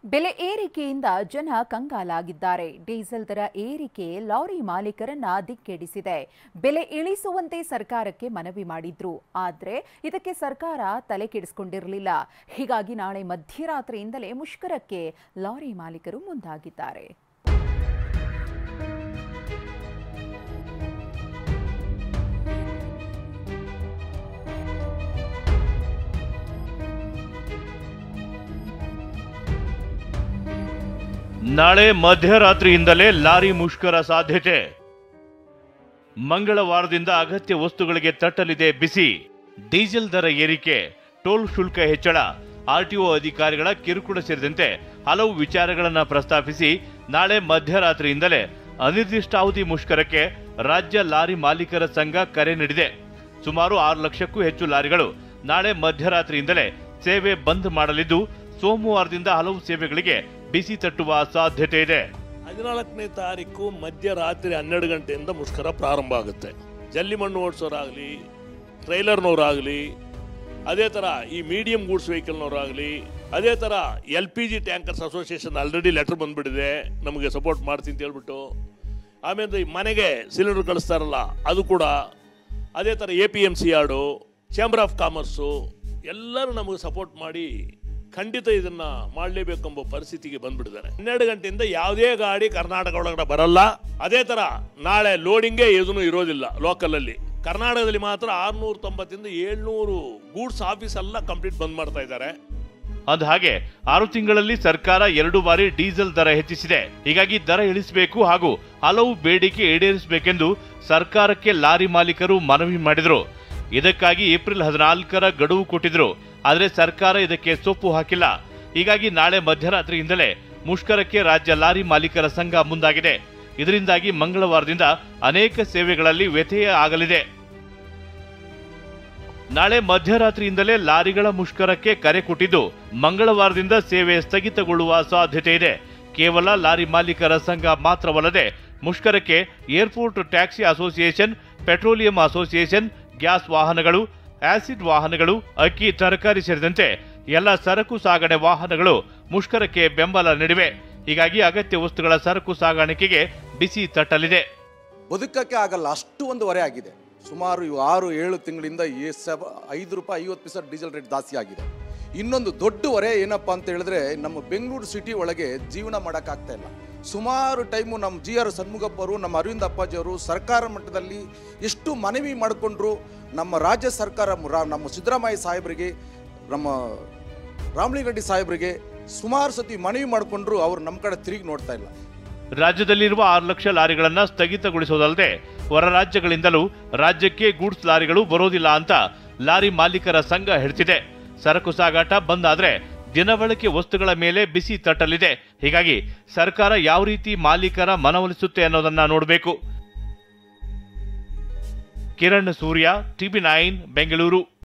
ಬೆಲೆ ಏರಿಕೆಯಿಂದ ಜನ ಕಂಗಾಲಾಗಿದ್ದಾರೆ. ಡೀಸೆಲ್ ದರ ಏರಿಕೆ ಲಾರಿ ಮಾಲೀಕರನ್ನ ದಿಕ್ಕೆಡಿಸಿದೆ. ಬೆಲೆ ಇಳಿಸುವಂತೆ ಸರ್ಕಾರಕ್ಕೆ ಮನವಿ ಮಾಡಿದ್ರು. ಆದ್ರೆ ಇದಕ್ಕೆ ಸರ್ಕಾರ ತಲೆ ಕೆಡಿಸಿಕೊಂಡಿರಲಿಲ್ಲ. ಹೀಗಾಗಿ ನಾಳೆ ಮಧ್ಯರಾತ್ರಿಯಿಂದಲೇ ಮುಷ್ಕರಕ್ಕೆ ಲಾರಿ ಮಾಲೀಕರು ಮುಂದಾಗಿದ್ದಾರೆ. ನಾಳೆ ಮಧ್ಯರಾತ್ರಿಯಿಂದಲೇ ಲಾರಿ ಮುಷ್ಕರ ಸಾಧ್ಯತೆ. ಮಂಗಳವಾರದಿಂದ ಅಗತ್ಯ ವಸ್ತುಗಳಿಗೆ ತಟ್ಟಲಿದೆ ಬಿಸಿ. ಡೀಸೆಲ್ ದರ ಏರಿಕೆ, ಟೋಲ್ ಶುಲ್ಕ ಹೆಚ್ಚಳ, ಆರ್ಟಿಒ ಅಧಿಕಾರಿಗಳ ಕಿರುಕುಳ ಸೇರಿದಂತೆ ಹಲವು ವಿಚಾರಗಳನ್ನು ಪ್ರಸ್ತಾಪಿಸಿ ನಾಳೆ ಮಧ್ಯರಾತ್ರಿಯಿಂದಲೇ ಅನಿರ್ದಿಷ್ಟಾವಧಿ ಮುಷ್ಕರಕ್ಕೆ ರಾಜ್ಯ ಲಾರಿ ಮಾಲೀಕರ ಸಂಘ ಕರೆ ನೀಡಿದೆ. ಸುಮಾರು 6 ಲಕ್ಷಕ್ಕೂ ಹೆಚ್ಚು ಲಾರಿಗಳು ನಾಳೆ ಮಧ್ಯರಾತ್ರಿಯಿಂದಲೇ ಸೇವೆ ಬಂದ್ ಮಾಡಲಿದ್ದು, ಸೋಮವಾರದಿಂದ ಹಲವು ಸೇವೆಗಳಿಗೆ ಬಿಸಿ ತಟ್ಟುವ ಸಾಧ್ಯತೆ ಇದೆ. 14ನೇ ತಾರೀಕು ಮಧ್ಯರಾತ್ರಿ 12 ಗಂಟೆಯಿಂದ ಮುಷ್ಕರ ಪ್ರಾರಂಭ ಆಗುತ್ತೆ. ಜಲ್ಲಿ ಮಣ್ಣು ಓಡಿಸೋರಾಗಲಿ, ಟ್ರೈಲರ್ನವರಾಗಲಿ, ಅದೇ ಥರ ಈ ಮೀಡಿಯಂ ಗೂಡ್ಸ್ ವೆಹಿಕಲ್ನವರಾಗಲಿ, ಅದೇ ಥರ LPG tankers association already letter ಬಂದ್ಬಿಟ್ಟಿದೆ, ನಮಗೆ ಸಪೋರ್ಟ್ ಮಾಡ್ತೀನಿ ಅಂತ ಹೇಳ್ಬಿಟ್ಟು. ಆಮೇಲೆ ಮನೆಗೆ ಸಿಲಿಂಡರ್ ಕಳಿಸ್ತಾರಲ್ಲ ಅದು ಕೂಡ, ಅದೇ ಥರ APMC yard, chamber of commerce ಎಲ್ಲರೂ ನಮಗೆ ಸಪೋರ್ಟ್ ಮಾಡಿ ಖಂಡಿತ ಇದನ್ನ ಮಾಡಲೇಬೇಕೆಂಬ ಪರಿಸ್ಥಿತಿಗೆ ಬಂದ್ಬಿಟ್ಟಿದ್ದಾರೆ. 12 ಗಂಟೆಯಿಂದ ಯಾವುದೇ ಗಾಡಿ ಕರ್ನಾಟಕ ಒಳಗಡೆ ಬರಲ್ಲ. ಅದೇ ತರ ನಾಳೆ ಲೋಡಿಂಗೇ ಏನೂ ಇರೋದಿಲ್ಲ. ಲೋಕಲಲ್ಲಿ ಕರ್ನಾಟಕದಲ್ಲಿ ಮಾತ್ರ 690 ಇಂದ 700 ಗೂಡ್ಸ್ ಆಫೀಸ್ ಎಲ್ಲ ಕಂಪ್ಲೀಟ್ ಬಂದ್ ಮಾಡ್ತಾ ಇದ್ದಾರೆ. ಅಂದ ಹಾಗೆ 6 ತಿಂಗಳಲ್ಲಿ ಸರ್ಕಾರ 2 ಬಾರಿ ಡೀಸೆಲ್ ದರ ಹೆಚ್ಚಿಸಿದೆ. ಹೀಗಾಗಿ ದರ ಇಳಿಸಬೇಕು ಹಾಗೂ ಹಲವು ಬೇಡಿಕೆ ಈಡೇರಿಸಬೇಕೆಂದು ಸರ್ಕಾರಕ್ಕೆ ಲಾರಿ ಮಾಲೀಕರು ಮನವಿ ಮಾಡಿದರು. ಇದಕ್ಕಾಗಿ ಏಪ್ರಿಲ್ 14ರ ಗಡುವು ಕೊಟ್ಟಿದ್ರು. ಆದರೆ ಸರ್ಕಾರ ಇದಕ್ಕೆ ಸೊಪ್ಪು ಹಾಕಿಲ್ಲ. ಹೀಗಾಗಿ ನಾಳೆ ಮಧ್ಯರಾತ್ರಿಯಿಂದಲೇ ಮುಷ್ಕರಕ್ಕೆ ರಾಜ್ಯ ಲಾರಿ ಮಾಲೀಕರ ಸಂಘ ಮುಂದಾಗಿದೆ. ಇದರಿಂದಾಗಿ ಮಂಗಳವಾರದಿಂದ ಅನೇಕ ಸೇವೆಗಳಲ್ಲಿ ವ್ಯತ್ಯಯ ಆಗಲಿದೆ. ನಾಳೆ ಮಧ್ಯರಾತ್ರಿಯಿಂದಲೇ ಲಾರಿಗಳ ಮುಷ್ಕರಕ್ಕೆ ಕರೆ ಕೊಟ್ಟಿದ್ದು, ಮಂಗಳವಾರದಿಂದ ಸೇವೆ ಸ್ಥಗಿತಗೊಳ್ಳುವ ಸಾಧ್ಯತೆ ಇದೆ. ಕೇವಲ ಲಾರಿ ಮಾಲೀಕರ ಸಂಘ ಮಾತ್ರವಲ್ಲದೆ ಮುಷ್ಕರಕ್ಕೆ airport taxi association, petroleum association, gas ವಾಹನಗಳು, ಆಸಿಡ್ ವಾಹನಗಳು, ಅಕ್ಕಿ, ತರಕಾರಿ ಸೇರಿದಂತೆ ಎಲ್ಲ ಸರಕು ಸಾಗಣೆ ವಾಹನಗಳು ಮುಷ್ಕರಕ್ಕೆ ಬೆಂಬಲ ನೀಡಿವೆ. ಹೀಗಾಗಿ ಅಗತ್ಯ ವಸ್ತುಗಳ ಸರಕು ಸಾಗಾಣಿಕೆಗೆ ಬಿಸಿ ತಟ್ಟಲಿದೆ. ಬದುಕಕ್ಕೆ ಆಗಲ್ಲ, ಅಷ್ಟು ಒಂದು ಹೊರೆ ಆಗಿದೆ. ಸುಮಾರು 6-7 ತಿಂಗಳಿಂದ 5 ರೂಪಾಯಿ 50 ಪೈಸೆ ಡೀಸೆಲ್ ರೇಟ್ ಜಾಸ್ತಿ ಆಗಿದೆ. ಇನ್ನೊಂದು ದೊಡ್ಡ ಹೊರೆ ಏನಪ್ಪ ಅಂತ ಹೇಳಿದ್ರೆ, ನಮ್ಮ ಬೆಂಗಳೂರು ಸಿಟಿ ಒಳಗೆ ಜೀವನ ಮಾಡೋಕ್ಕಾಗ್ತಾ ಇಲ್ಲ. ಸುಮಾರು ಟೈಮು ನಮ್ಮ GR ಷಣ್ಮುಗಪ್ಪ ಅವರು, ನಮ್ಮ ಅರವಿಂದ್ ಅಪ್ಪಾಜಿಯವರು ಸರ್ಕಾರ ಮಟ್ಟದಲ್ಲಿ ಎಷ್ಟು ಮನವಿ ಮಾಡಿಕೊಂಡ್ರು. ನಮ್ಮ ರಾಜ್ಯ ಸರ್ಕಾರ, ನಮ್ಮ ಸಿದ್ದರಾಮಯ್ಯ ಸಾಹೇಬರಿಗೆ, ನಮ್ಮ ರಾಮಲಿಂಗಾರೆಡ್ಡಿ ಸಾಹೇಬರಿಗೆ ಸುಮಾರು ಸತಿ ಮನವಿ ಮಾಡಿಕೊಂಡ್ರು. ಅವರು ನಮ್ಮ ಕಡೆ ತಿರುಗಿ ನೋಡ್ತಾ ಇಲ್ಲ. ರಾಜ್ಯದಲ್ಲಿರುವ 6 ಲಕ್ಷ ಲಾರಿಗಳನ್ನ ಸ್ಥಗಿತಗೊಳಿಸೋದಲ್ಲದೆ ಹೊರ ರಾಜ್ಯಗಳಿಂದಲೂ ರಾಜ್ಯಕ್ಕೆ ಗೂಡ್ಸ್ ಲಾರಿಗಳು ಬರೋದಿಲ್ಲ ಅಂತ ಲಾರಿ ಮಾಲೀಕರ ಸಂಘ ಹೇಳ್ತಿದೆ. ಸರಕು ಸಾಗಾಟ ಬಂದ್ ಆದ್ರೆ ದಿನಬಳಕೆ ವಸ್ತುಗಳ ಮೇಲೆ ಬಿಸಿ ತಟ್ಟಲಿದೆ. ಹೀಗಾಗಿ ಸರ್ಕಾರ ಯಾವ ರೀತಿ ಮಾಲೀಕರ ಮನವೊಲಿಸುತ್ತೆ ಅನ್ನೋದನ್ನ ನೋಡಬೇಕು. ಕಿರಣ್ ಸೂರ್ಯ, TV9 ಬೆಂಗಳೂರು.